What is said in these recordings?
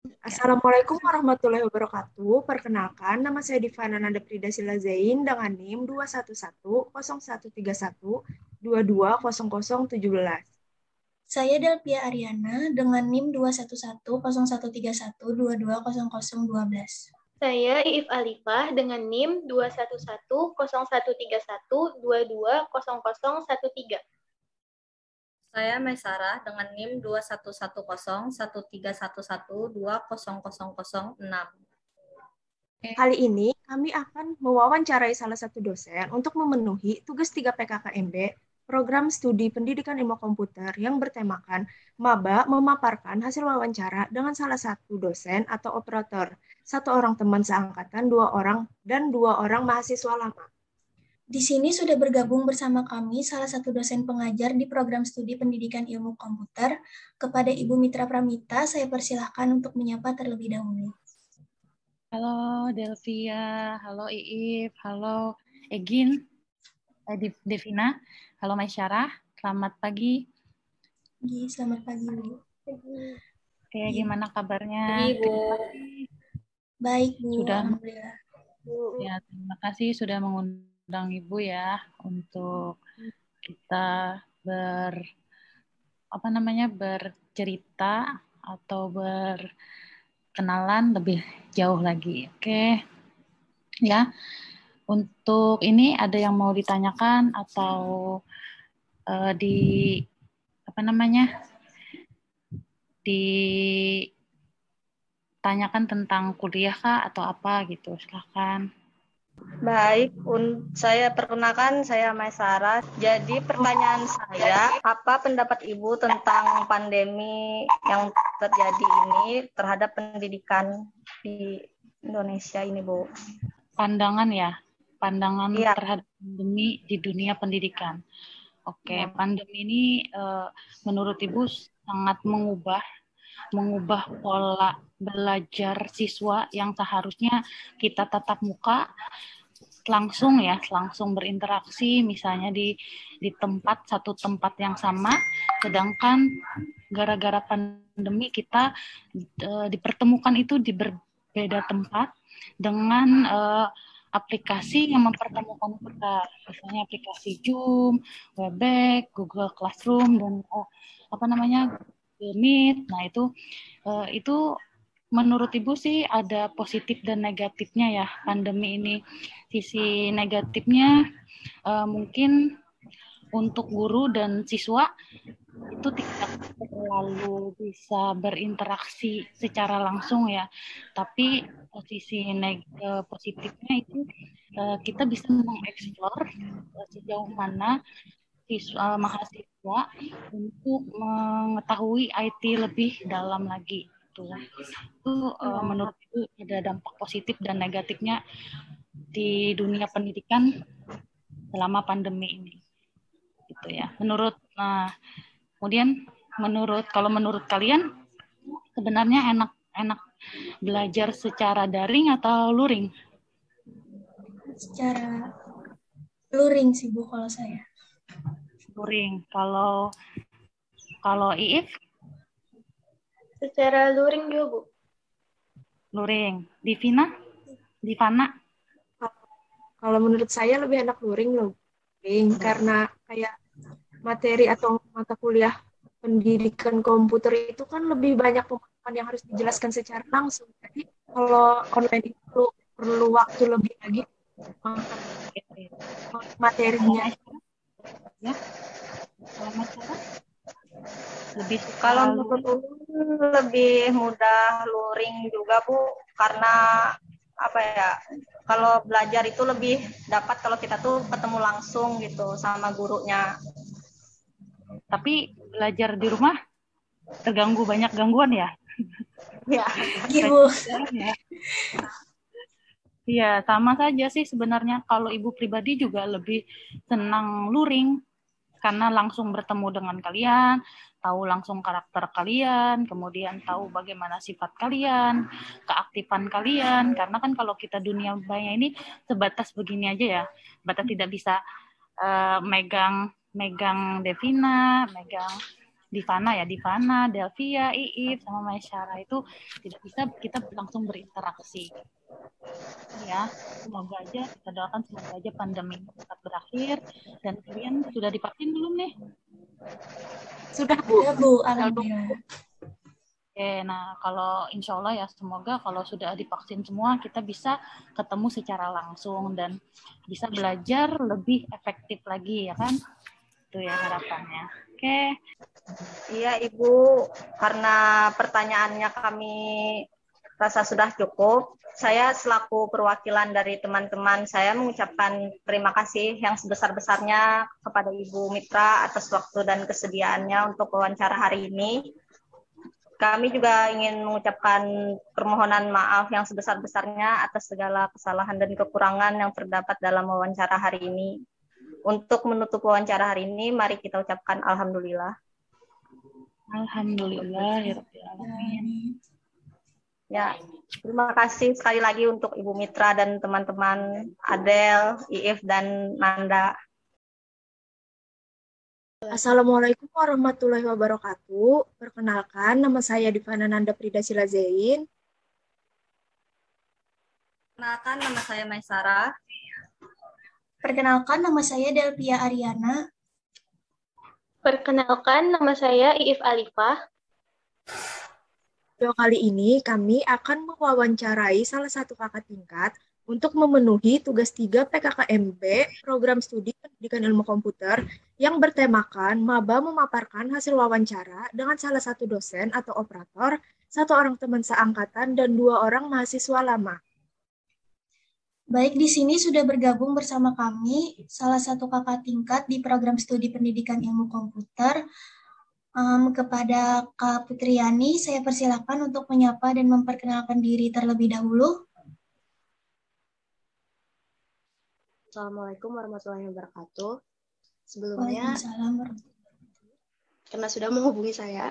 Ya. Assalamualaikum warahmatullahi wabarakatuh. Perkenalkan, nama saya Divana Nanda Prida Sila Zain dengan NIM 2110131 Saya Delpia Ariana dengan NIM 2110131 2210012. Saya Iif Alifah dengan NIM 2110131220013. Saya Maisarah dengan NIM 21101311200006. Kali ini kami akan mewawancarai salah satu dosen untuk memenuhi tugas 3 PKKMB Program Studi Pendidikan Ilmu Komputer yang bertemakan Maba memaparkan hasil wawancara dengan salah satu dosen atau operator, satu orang teman seangkatan, dua orang, dan dua orang mahasiswa lama. Di sini sudah bergabung bersama kami salah satu dosen pengajar di program studi pendidikan ilmu komputer. Kepada Ibu Mitra Pramita, saya persilahkan untuk menyapa terlebih dahulu. Halo Delvia, halo Iif, halo Egin, Devina, halo Maisyarah, selamat pagi. Selamat pagi, Bu. Oke, gimana kabarnya? Ibu. Baik, Bu. Sudah, Alhamdulillah. ya, terima kasih sudah mengundang Ibu ya untuk kita bercerita atau berkenalan lebih jauh lagi. Oke. Ya. Untuk ini ada yang mau ditanyakan atau ditanyakan tentang kuliah kah atau apa gitu, silahkan. Baik, saya perkenalkan, saya Maisara. Jadi pertanyaan saya, apa pendapat Ibu tentang pandemi yang terjadi ini terhadap pendidikan di Indonesia ini, Bu? Pandangan Iya. terhadap pandemi di dunia pendidikan. Oke, Ya. pandemi ini menurut Ibu sangat mengubah pola belajar siswa yang seharusnya kita tatap muka langsung berinteraksi misalnya di satu tempat yang sama, sedangkan gara-gara pandemi kita dipertemukan itu di berbeda tempat dengan aplikasi yang mempertemukan kita, misalnya aplikasi Zoom, Webex, Google Classroom, dan Google Meet. Nah itu menurut Ibu sih ada positif dan negatifnya ya pandemi ini. Sisi negatifnya mungkin untuk guru dan siswa itu tidak terlalu bisa berinteraksi secara langsung ya. Tapi sisi positifnya itu kita bisa mengeksplor sejauh mana mahasiswa untuk mengetahui IT lebih dalam lagi. Itu menurut itu ada dampak positif dan negatifnya di dunia pendidikan selama pandemi ini, gitu ya. Kemudian kalau menurut kalian sebenarnya enak belajar secara daring atau luring? Secara luring sih, Bu, kalau saya. Luring. Kalau Iif? Secara luring juga, Bu. Luring. Divana? Kalau menurut saya lebih enak luring loh, karena kayak materi atau mata kuliah pendidikan komputer itu kan lebih banyak pemahaman yang harus dijelaskan secara langsung. Jadi kalau online itu perlu waktu lebih lagi materinya. Ya. Kalau menurut lebih mudah luring juga, Bu, karena kalau belajar itu lebih dapat kalau kita tuh ketemu langsung gitu sama gurunya. Tapi belajar di rumah terganggu banyak gangguan ya? Ya. Ibu. Iya, sama saja sih sebenarnya. Kalau Ibu pribadi juga lebih senang luring karena langsung bertemu dengan kalian, tahu langsung karakter kalian, kemudian tahu bagaimana sifat kalian, keaktifan kalian. Karena kan kalau kita dunia maya ini sebatas begini aja ya, batas tidak bisa megang Devina, Divana, Delvia, Iif, sama Maisyara itu tidak bisa kita langsung berinteraksi. Ya, semoga aja kita doakan semoga aja pandemi cepat berakhir. Dan kalian sudah divaksin belum nih? Sudah, Bu. Ya, Bu, alhamdulillah. Oke, nah kalau insya Allah ya semoga kalau sudah divaksin semua kita bisa ketemu secara langsung dan bisa belajar lebih efektif lagi ya kan? Itu ya harapannya. Oke. Iya Ibu, karena pertanyaannya kami rasa sudah cukup, saya selaku perwakilan dari teman-teman saya mengucapkan terima kasih yang sebesar-besarnya kepada Ibu Mitra atas waktu dan kesediaannya untuk wawancara hari ini. Kami juga ingin mengucapkan permohonan maaf yang sebesar-besarnya atas segala kesalahan dan kekurangan yang terdapat dalam wawancara hari ini. Untuk menutup wawancara hari ini, mari kita ucapkan Alhamdulillah. Alhamdulillah, ya Rabbil Alamin. Ya, terima kasih sekali lagi untuk Ibu Mitra dan teman-teman Adel, Iif, dan Nanda. Assalamualaikum warahmatullahi wabarakatuh. Perkenalkan, nama saya Divana Nanda Prida Silazein. Perkenalkan, nama saya Maisara. Perkenalkan, nama saya Delvia Ariana. Perkenalkan, nama saya Iif Alifah. Video kali ini kami akan mewawancarai salah satu kakak tingkat untuk memenuhi tugas 3 PKKMB Program Studi Pendidikan Ilmu Komputer yang bertemakan maba memaparkan hasil wawancara dengan salah satu dosen atau operator, 1 orang teman seangkatan, dan 2 orang mahasiswa lama. Baik, di sini sudah bergabung bersama kami salah satu kakak tingkat di Program Studi Pendidikan Ilmu Komputer. Kepada Kak Putriani, saya persilakan untuk menyapa dan memperkenalkan diri terlebih dahulu. Assalamualaikum warahmatullahi wabarakatuh. Sebelumnya, karena sudah menghubungi saya,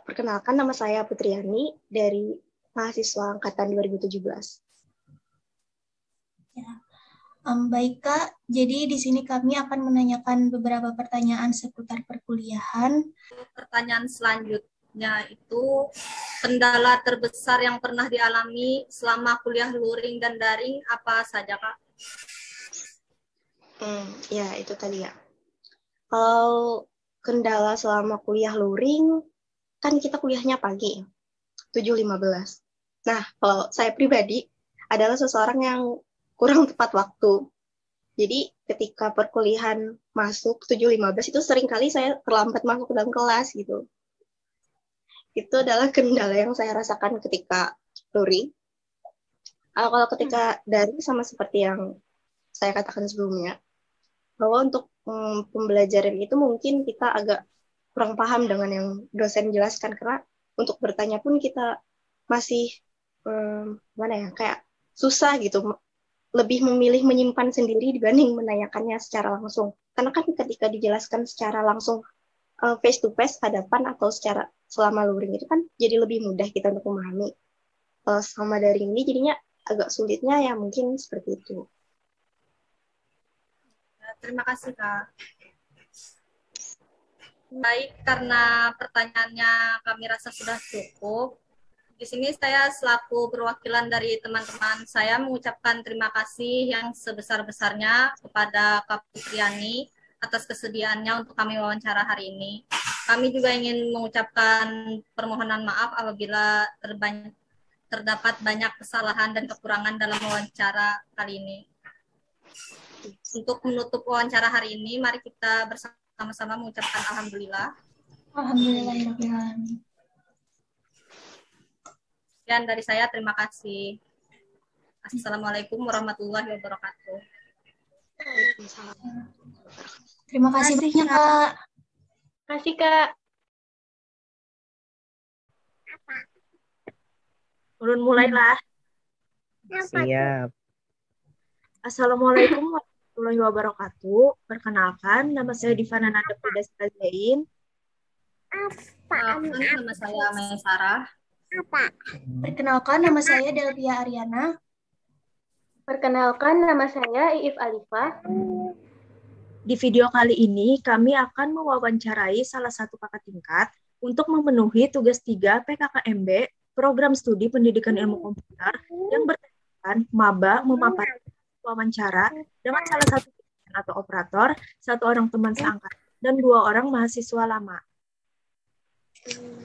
perkenalkan nama saya Putriani dari mahasiswa angkatan 2017. Ya. Baik Kak, jadi di sini kami akan menanyakan beberapa pertanyaan seputar perkuliahan. Pertanyaan selanjutnya itu, kendala terbesar yang pernah dialami selama kuliah luring dan daring apa saja Kak? Ya, itu tadi ya. Kalau kendala selama kuliah luring, kan kita kuliahnya pagi, 7.15. Nah, kalau saya pribadi adalah seseorang yang kurang tepat waktu. Jadi, ketika perkuliahan masuk 7.15 itu seringkali saya terlambat masuk ke dalam kelas gitu. Itu adalah kendala yang saya rasakan ketika luring. Kalau ketika daring sama seperti yang saya katakan sebelumnya, bahwa untuk pembelajaran itu mungkin kita agak kurang paham dengan yang dosen jelaskan, karena untuk bertanya pun kita masih kayak susah gitu, lebih memilih menyimpan sendiri dibanding menanyakannya secara langsung. Karena kan ketika dijelaskan secara langsung face to face hadapan atau secara selama luring itu kan jadi lebih mudah kita untuk memahami. Selama daring ini jadinya agak sulitnya ya mungkin seperti itu. Terima kasih Kak. Baik, karena pertanyaannya kami rasa sudah cukup. Di sini saya selaku perwakilan dari teman-teman saya mengucapkan terima kasih yang sebesar-besarnya kepada Kak Putriani atas kesediaannya untuk kami wawancara hari ini. Kami juga ingin mengucapkan permohonan maaf apabila terdapat banyak kesalahan dan kekurangan dalam wawancara kali ini. Untuk menutup wawancara hari ini, mari kita bersama-sama mengucapkan Alhamdulillah. Alhamdulillahirrahmanirrahim. Sekian dari saya, terima kasih. Assalamualaikum warahmatullahi wabarakatuh. Terima kasih banyak Kak. Terima kasih Kak. Ulun mulailah. Siap. Assalamualaikum warahmatullahi wabarakatuh. Perkenalkan, nama saya Divana Nanda Prida Silazein. Nama saya Maisara. Perkenalkan, nama saya Delvia Ariana. Perkenalkan, nama saya Iif Alifah. Di video kali ini, kami akan mewawancarai salah satu kakak tingkat untuk memenuhi tugas 3 PKKMB, Program Studi Pendidikan Ilmu Komputer, yang bertemakan maba memaparkan wawancara dengan salah satu atau operator, satu orang teman seangkatan, dan 2 orang mahasiswa lama.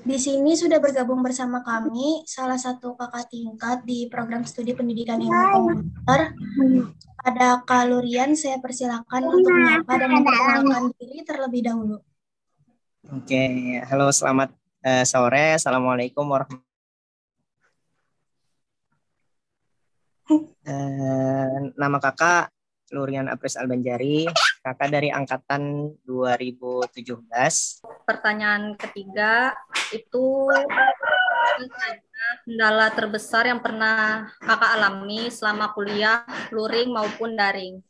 Di sini sudah bergabung bersama kami salah satu kakak tingkat di Program Studi Pendidikan Ilmu Komputer. Pada Kak Lurian, saya persilakan untuk menyapa dan memperkenalkan diri terlebih dahulu. Oke, halo selamat sore. Assalamualaikum warahmatullahi nama kakak Lurian Apris Albanjari, kakak dari angkatan 2017. Pertanyaan ketiga itu kendala terbesar yang pernah kakak alami selama kuliah luring maupun daring.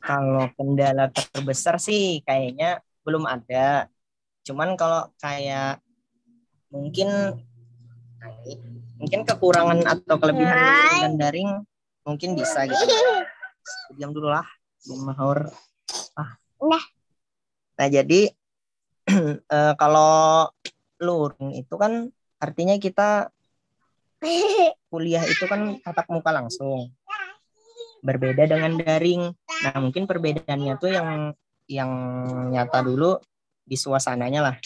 Kalau kendala terbesar sih kayaknya belum ada. Cuman kalau kayak mungkin kekurangan atau kelebihan luring dan daring mungkin bisa gitu. Diam dulu lah, mahur. Nah jadi kalau luring itu kan artinya kita kuliah itu kan tatap muka langsung. Berbeda dengan daring. Nah, mungkin perbedaannya tuh yang nyata dulu di suasananya lah.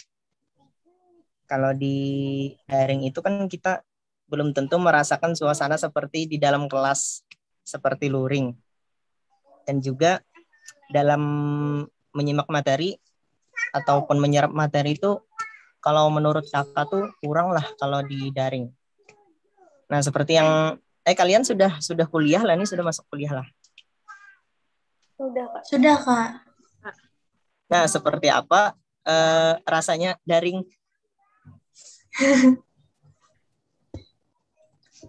Kalau di daring itu kan kita belum tentu merasakan suasana seperti di dalam kelas seperti luring. Dan juga dalam menyimak materi ataupun menyerap materi itu kalau menurut kakak tuh kurang lah kalau di daring. Nah, seperti yang kalian sudah kuliah lah, ini sudah masuk kuliah lah. Sudah, Kak. Nah, seperti apa rasanya daring?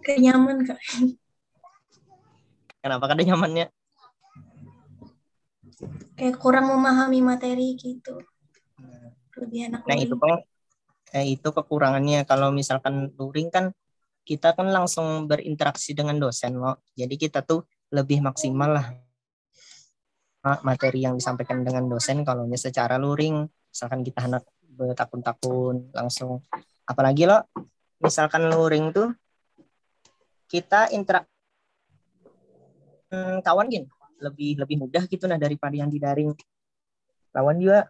Kayak nyaman, Kak. Kenapa kada nyamannya? Kayak kurang memahami materi gitu. Lebih enak Nah, luring. itu kekurangannya. Kalau misalkan luring kan kita kan langsung berinteraksi dengan dosen loh. Jadi kita tuh lebih maksimal lah materi yang disampaikan dengan dosen. Kalau secara luring, misalkan kita hendak bertakun-takun langsung. Apalagi loh, misalkan luring tuh kita kawan gini lebih mudah gitu nah daripada yang di daring. Lawan juga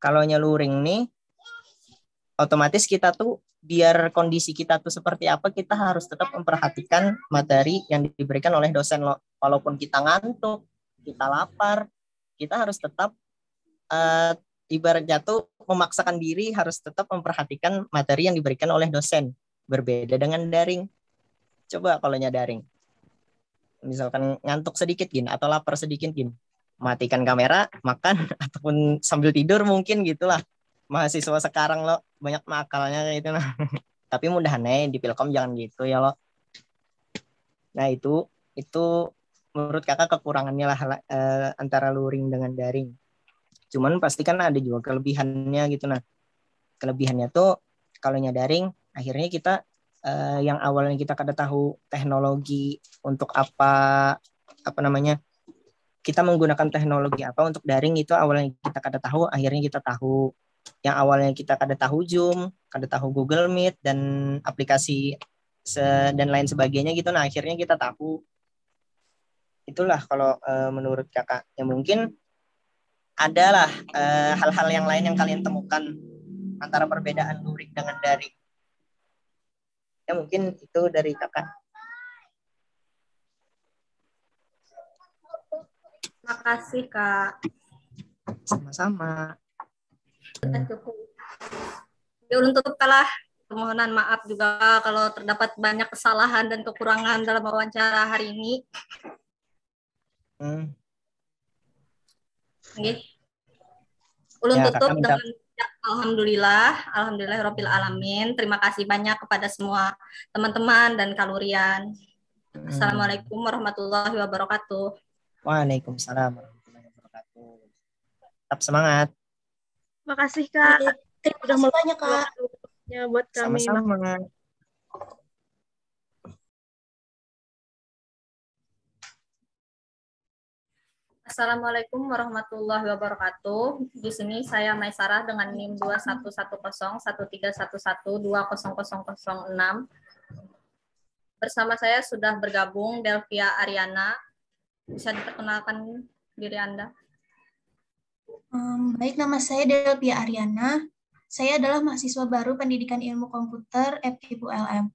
kalau luring nih otomatis kita tuh biar kondisi kita tuh seperti apa, kita harus tetap memperhatikan materi yang diberikan oleh dosen loh. Walaupun kita ngantuk, kita lapar, kita harus tetap ibaratnya tuh memaksakan diri harus tetap memperhatikan materi yang diberikan oleh dosen. Berbeda dengan daring. Coba kalau daring, misalkan ngantuk sedikit gini atau lapar sedikit gini, matikan kamera, makan ataupun sambil tidur mungkin gitulah. Mahasiswa sekarang lo banyak makalnya kayak itu nah. Tapi mudahannya di Pilkom jangan gitu ya lo. Nah itu menurut kakak kekurangannya lah antara luring dengan daring. Cuman pasti kan ada juga kelebihannya gitu nah. Kelebihannya tuh kalau daring akhirnya kita yang awalnya kita kada tahu teknologi untuk apa namanya, kita menggunakan teknologi apa untuk daring itu awalnya kita kada tahu, akhirnya kita tahu. Yang awalnya kita kada tahu Zoom, kada tahu Google Meet dan aplikasi dan lain sebagainya gitu, nah akhirnya kita tahu. Itulah kalau menurut kakak. Ya mungkin adalah hal-hal yang lain yang kalian temukan antara perbedaan luring dengan daring. Ya mungkin itu dari kakak. Makasih Kak. Sama-sama. Cukup. Ya untuk kalah permohonan maaf juga kalau terdapat banyak kesalahan dan kekurangan dalam wawancara hari ini. Oke. Ulun tutup dengan alhamdulillahirabbil alamin. Terima kasih banyak kepada semua teman-teman dan Kalurian. Assalamualaikum warahmatullahi wabarakatuh. Waalaikumsalam warahmatullahi wabarakatuh. Tetap semangat. Makasih Kak. Terima kasih banyak Kak. Buat kami. Sama-sama. Assalamualaikum warahmatullahi wabarakatuh. Di sini saya Maisarah dengan NIM 21101311200006. Bersama saya sudah bergabung Delvia Ariana. Bisa diperkenalkan diri Anda? Baik, nama saya Delvia Ariana. Saya adalah mahasiswa baru Pendidikan Ilmu Komputer FKIP ULM.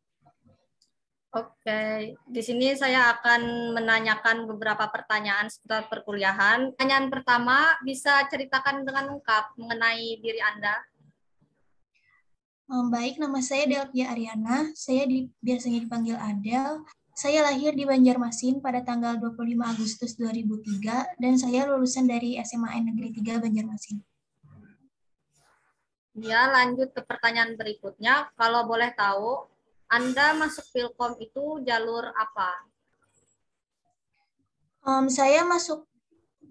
Oke, di sini saya akan menanyakan beberapa pertanyaan seputar perkuliahan. Pertanyaan pertama, bisa ceritakan dengan lengkap mengenai diri Anda? Baik, nama saya Delvia Ariana. Saya biasanya dipanggil Adel. Saya lahir di Banjarmasin pada tanggal 25 Agustus 2003 dan saya lulusan dari SMAN Negeri 3 Banjarmasin. Ya, lanjut ke pertanyaan berikutnya. Kalau boleh tahu, Anda masuk Pilkom itu jalur apa? Saya masuk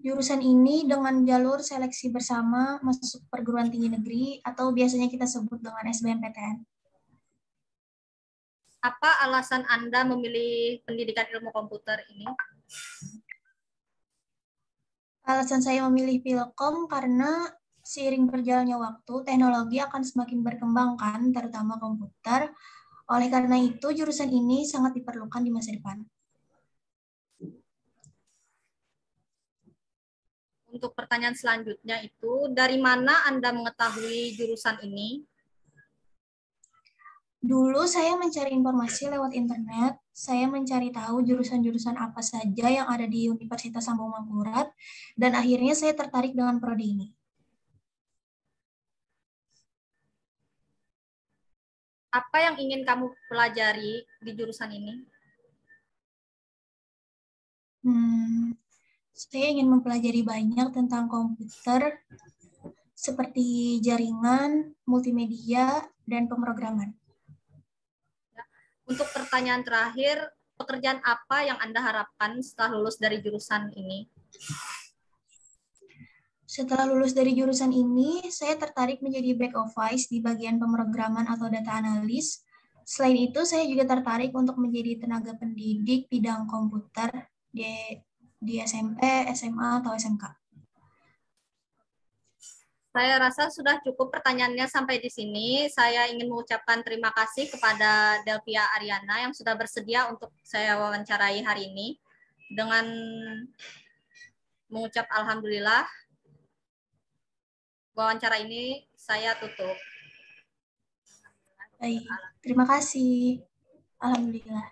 jurusan ini dengan jalur seleksi bersama masuk perguruan tinggi negeri atau biasanya kita sebut dengan SBMPTN. Apa alasan Anda memilih pendidikan ilmu komputer ini? Alasan saya memilih Pilkom karena seiring berjalannya waktu, teknologi akan semakin berkembang kan, terutama komputer. Oleh karena itu, jurusan ini sangat diperlukan di masa depan. Untuk pertanyaan selanjutnya itu, dari mana Anda mengetahui jurusan ini? Dulu saya mencari informasi lewat internet, saya mencari tahu jurusan-jurusan apa saja yang ada di Universitas Sambung Mangkurat, dan akhirnya saya tertarik dengan prodi ini. Apa yang ingin kamu pelajari di jurusan ini? Saya ingin mempelajari banyak tentang komputer, seperti jaringan, multimedia, dan pemrograman. Untuk pertanyaan terakhir, pekerjaan apa yang Anda harapkan setelah lulus dari jurusan ini? Setelah lulus dari jurusan ini, saya tertarik menjadi back office di bagian pemrograman atau data analis. Selain itu, saya juga tertarik untuk menjadi tenaga pendidik bidang komputer di SMP, SMA, atau SMK. Saya rasa sudah cukup pertanyaannya sampai di sini. Saya ingin mengucapkan terima kasih kepada Delvia Ariana yang sudah bersedia untuk saya wawancarai hari ini. Dengan mengucap alhamdulillah, wawancara ini saya tutup. Baik, terima kasih. Alhamdulillah.